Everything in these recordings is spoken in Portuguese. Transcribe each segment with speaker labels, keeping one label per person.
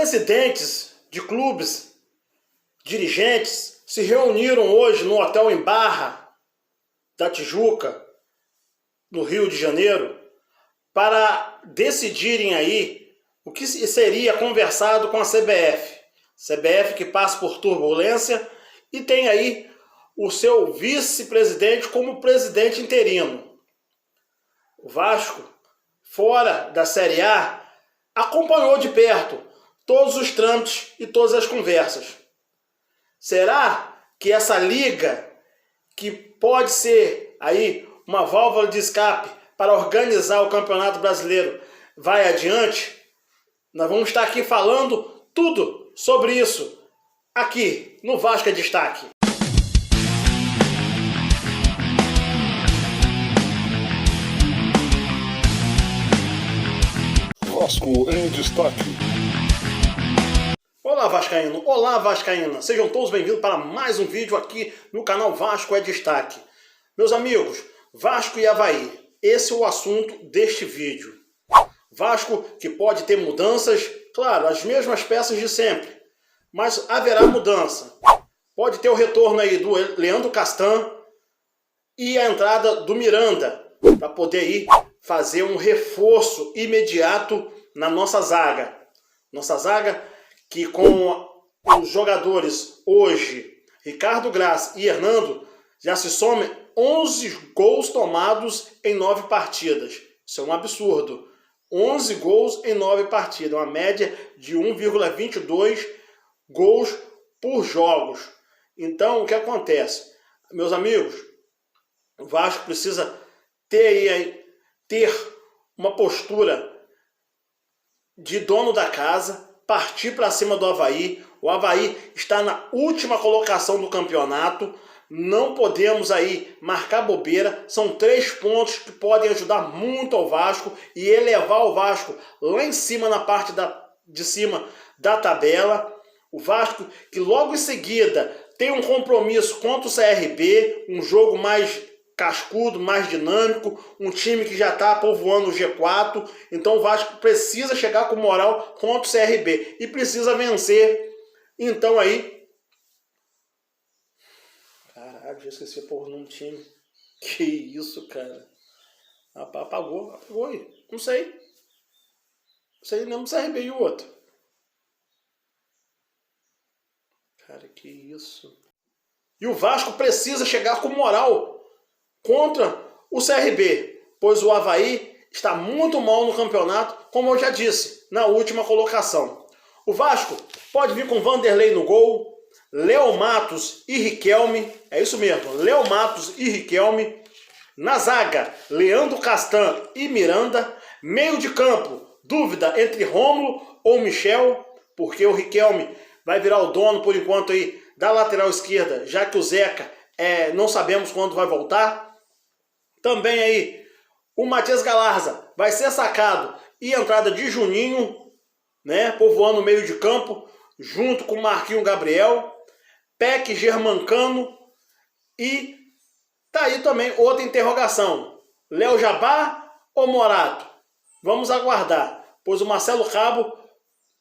Speaker 1: Presidentes de clubes, dirigentes, se reuniram hoje no hotel em Barra da Tijuca, no Rio de Janeiro, para decidirem aí o que seria conversado com a CBF. CBF que passa por turbulência e tem aí o seu vice-presidente como presidente interino. O Vasco, fora da Série A, acompanhou de perto todos os trâmites e todas as conversas. Será que essa liga, que pode ser aí uma válvula de escape para organizar o Campeonato Brasileiro, vai adiante? Nós vamos estar aqui falando tudo sobre isso, aqui no Vasco é Destaque.
Speaker 2: Vasco em Destaque.
Speaker 1: Olá Vascaíno, olá Vascaína, sejam todos bem-vindos para mais um vídeo aqui no canal Vasco é Destaque. Meus amigos, Vasco e Avaí, esse é o assunto deste vídeo. Vasco que pode ter mudanças, claro, as mesmas peças de sempre, mas haverá mudança. Pode ter o retorno aí do Leandro Castan e a entrada do Miranda, para poder aí fazer um reforço imediato na nossa zaga. Nossa zaga que com os jogadores hoje, Ricardo Graça e Hernando, já se somem 11 gols tomados em 9 partidas. Isso é um absurdo. 11 gols em 9 partidas, uma média de 1,22 gols por jogos. Então, o que acontece? Meus amigos, o Vasco precisa ter uma postura de dono da casa, partir para cima do Avaí. O Avaí está na última colocação do campeonato. Não podemos aí marcar bobeira. São 3 pontos que podem ajudar muito ao Vasco e elevar o Vasco lá em cima, na parte de cima da tabela. O Vasco que logo em seguida tem um compromisso contra o CRB, um jogo mais cascudo, mais dinâmico, um time que já está povoando o G4. Então o Vasco precisa chegar com moral contra o CRB e precisa vencer. Então aí... Caralho, já esqueci a porra num time. Que isso, cara. Apagou aí. Não sei. Não sei nem o CRB e o outro. Cara, que isso. E o Vasco precisa chegar com moral contra o CRB, pois o Avaí está muito mal no campeonato, como eu já disse, na última colocação. O Vasco pode vir com Vanderlei no gol, Léo Matos e Riquelme, é isso mesmo, Léo Matos e Riquelme. Na zaga, Leandro Castan e Miranda. Meio de campo, dúvida entre Rômulo ou Michel, porque o Riquelme vai virar o dono por enquanto aí da lateral esquerda, já que o Zeca não sabemos quando vai voltar. Também aí o Matias Galarza vai ser sacado e entrada de Juninho, né, povoando o meio de campo, junto com Marquinhos Gabriel, Peck Germancano e tá aí também outra interrogação, Léo Jabá ou Morato? Vamos aguardar, pois o Marcelo Cabo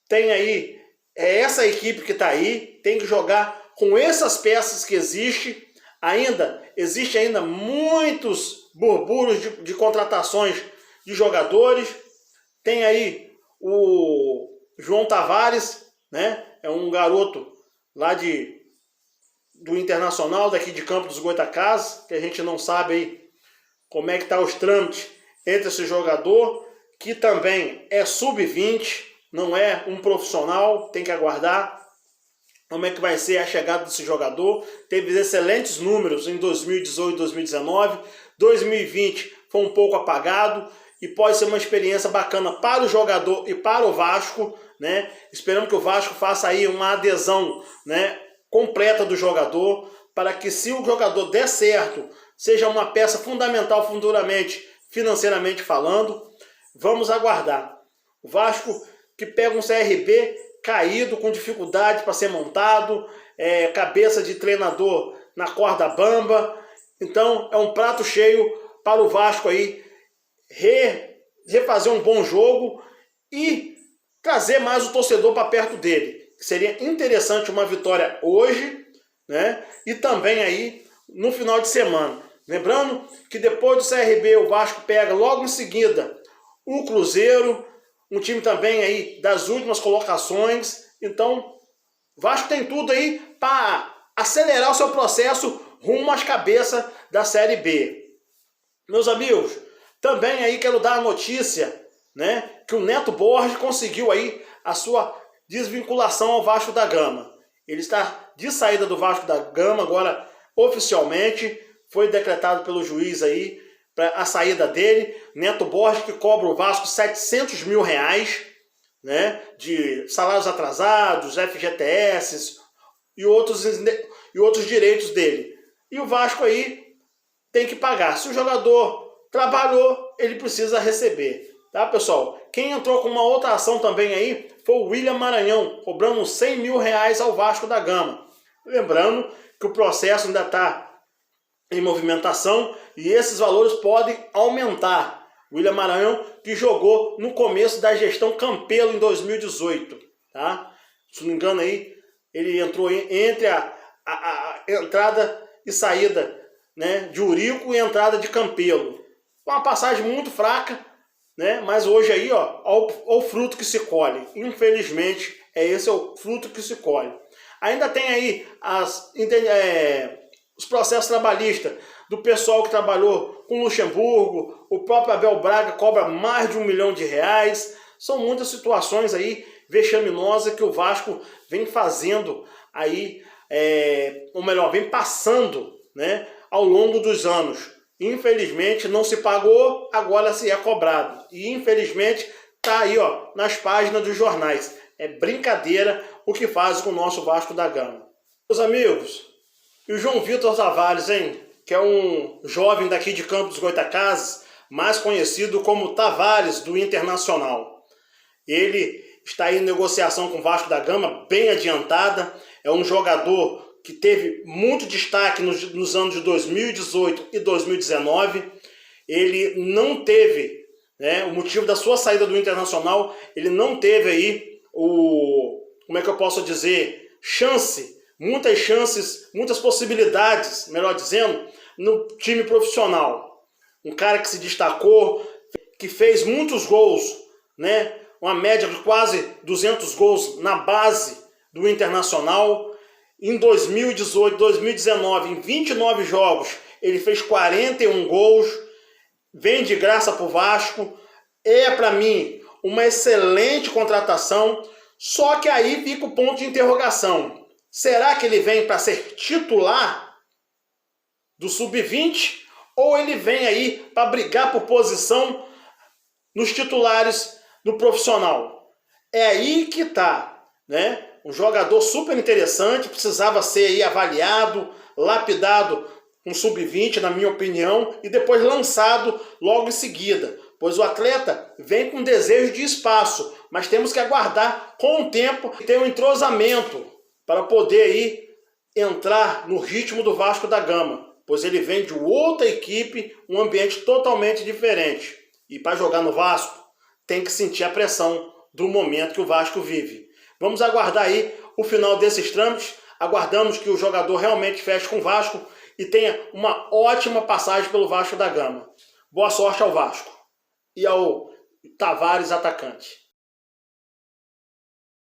Speaker 1: tem aí, essa equipe que tá aí, tem que jogar com essas peças que existe ainda muitos burburos de contratações de jogadores. Tem aí o João Tavares, né? É um garoto lá do Internacional, daqui de Campo dos Goytacazes, que a gente não sabe aí como é que tá os trâmites entre esse jogador, que também é sub-20, não é um profissional, tem que aguardar como é que vai ser a chegada desse jogador. Teve excelentes números em 2018 e 2019. 2020 foi um pouco apagado e pode ser uma experiência bacana para o jogador e para o Vasco, né? Esperamos que o Vasco faça aí uma adesão, né, completa do jogador, para que, se o jogador der certo, seja uma peça fundamental futuramente, financeiramente falando. Vamos aguardar. O Vasco que pega um CRB caído, com dificuldade para ser montado, cabeça de treinador na corda bamba. Então é um prato cheio para o Vasco aí refazer um bom jogo e trazer mais o torcedor para perto dele. Seria interessante uma vitória hoje, né? E também aí no final de semana. Lembrando que depois do CRB o Vasco pega logo em seguida o Cruzeiro, um time também aí das últimas colocações. Então o Vasco tem tudo aí para acelerar o seu processo rumo às cabeças da Série B. Meus amigos, também aí quero dar a notícia, né, que o Neto Borges conseguiu aí a sua desvinculação ao Vasco da Gama. Ele está de saída do Vasco da Gama agora oficialmente, foi decretado pelo juiz aí para a saída dele. Neto Borges, que cobra o Vasco R$700 mil, né, de salários atrasados, FGTS e outros direitos dele. E o Vasco aí tem que pagar. Se o jogador trabalhou, ele precisa receber. Tá, pessoal? Quem entrou com uma outra ação também aí foi o William Maranhão, cobrando R$100 mil ao Vasco da Gama. Lembrando que o processo ainda está em movimentação e esses valores podem aumentar. William Maranhão, que jogou no começo da gestão Campelo em 2018. Tá? Se não me engano aí, ele entrou entre a entrada e saída, né, de Urico e entrada de Campelo. Uma passagem muito fraca, né? Mas hoje aí, ó o fruto que se colhe. Infelizmente, esse é o fruto que se colhe. Ainda tem aí os processos trabalhistas do pessoal que trabalhou com Luxemburgo, o próprio Abel Braga cobra mais de R$1 milhão. São muitas situações aí vexaminosas que o Vasco vem fazendo aí, ou melhor, vem passando, né, ao longo dos anos. Infelizmente não se pagou, agora se é cobrado. E infelizmente tá aí, ó, nas páginas dos jornais. É brincadeira o que faz com o nosso Vasco da Gama. Meus amigos, e o João Vitor Tavares, hein? Que é um jovem daqui de Campos dos Goytacazes, mais conhecido como Tavares do Internacional. Ele está aí em negociação com o Vasco da Gama, bem adiantada. É um jogador que teve muito destaque nos anos de 2018 e 2019. Ele não teve, né, o motivo da sua saída do Internacional, ele não teve aí como é que eu posso dizer, muitas chances, muitas possibilidades, melhor dizendo, no time profissional. Um cara que se destacou, que fez muitos gols, né, uma média de quase 200 gols na base do Internacional. Em 2018, 2019, em 29 jogos, ele fez 41 gols, vem de graça para o Vasco. É, para mim, uma excelente contratação, só que aí fica o ponto de interrogação. Será que ele vem para ser titular do Sub-20 ou ele vem aí para brigar por posição nos titulares do profissional? É aí que tá, né? Um jogador super interessante, precisava ser aí avaliado, lapidado com Sub-20, na minha opinião, e depois lançado logo em seguida. Pois o atleta vem com desejo de espaço, mas temos que aguardar com o tempo e ter um entrosamento para poder aí entrar no ritmo do Vasco da Gama. Pois ele vem de outra equipe, um ambiente totalmente diferente. E para jogar no Vasco, tem que sentir a pressão do momento que o Vasco vive. Vamos aguardar aí o final desses trâmites. Aguardamos que o jogador realmente feche com o Vasco e tenha uma ótima passagem pelo Vasco da Gama. Boa sorte ao Vasco e ao Tavares atacante.